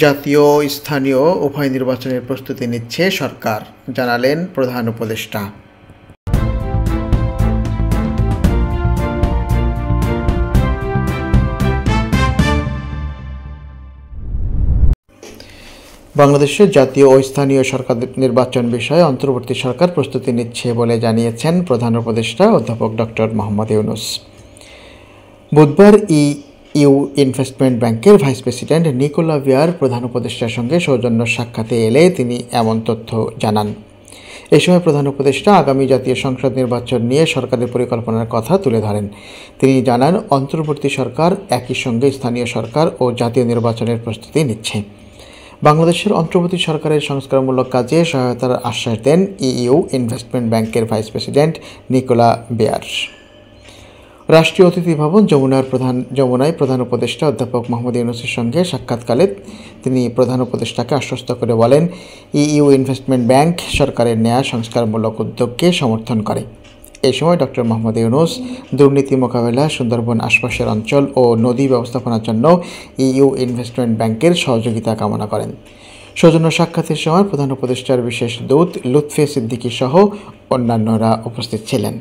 জাতীয় ও স্থানীয় উভয় নির্বাচনের প্রস্তুতি নিচ্ছে সরকার, জানালেন প্রধান উপদেষ্টা। বাংলাদেশের জাতীয় ও স্থানীয় সরকার নির্বাচন বিষয়ে অন্তর্বর্তী সরকার প্রস্তুতি নিচ্ছে বলে জানিয়েছেন প্রধান উপদেষ্টা অধ্যাপক ডক্টর মোহাম্মদ ইউনূস। বুধবার ইউ ইনভেস্টমেন্ট ব্যাংকের ভাইস প্রেসিডেন্ট নিকোলা ভিয়ার প্রধান উপদেষ্টার সঙ্গে সৌজন্য সাক্ষাতে এলে তিনি এমন তথ্য জানান। এই সময় প্রধান উপদেষ্টা আগামী জাতীয় সংসদ নির্বাচন নিয়ে সরকারের পরিকল্পনার কথা তুলে ধরেন। তিনি জানান, অন্তর্বর্তী সরকার একই সঙ্গে স্থানীয় সরকার ও জাতীয় নির্বাচনের প্রস্তুতি নিচ্ছে। বাংলাদেশের অন্তর্বর্তী সরকারের সংস্কারমূলক কাজে সহায়তার আশ্বাস দেন ইউ ইনভেস্টমেন্ট ব্যাংকের ভাইস প্রেসিডেন্ট নিকোলা ভিয়ার। রাষ্ট্রীয় অতিথি ভবন যমুনায় প্রধান উপদেষ্টা অধ্যাপক মোহাম্মদ ইউনূসের সঙ্গে সাক্ষাৎকালে তিনি প্রধান উপদেষ্টাকে আশ্বস্ত করে বলেন, ইউ ইনভেস্টমেন্ট ব্যাংক সরকারের নেয়া সংস্কারমূলক উদ্যোগকে সমর্থন করে। এই সময় ডক্টর মোহাম্মদ ইউনূস দুর্নীতি মোকাবেলা, সুন্দরবন আশপাশের অঞ্চল ও নদী ব্যবস্থাপনার জন্য ইউ ইনভেস্টমেন্ট ব্যাংকের সহযোগিতা কামনা করেন। সৌজন্য সাক্ষাতের সময় প্রধান উপদেষ্টার বিশেষ দূত লুৎফে সিদ্দিকী সহ অন্যান্যরা উপস্থিত ছিলেন।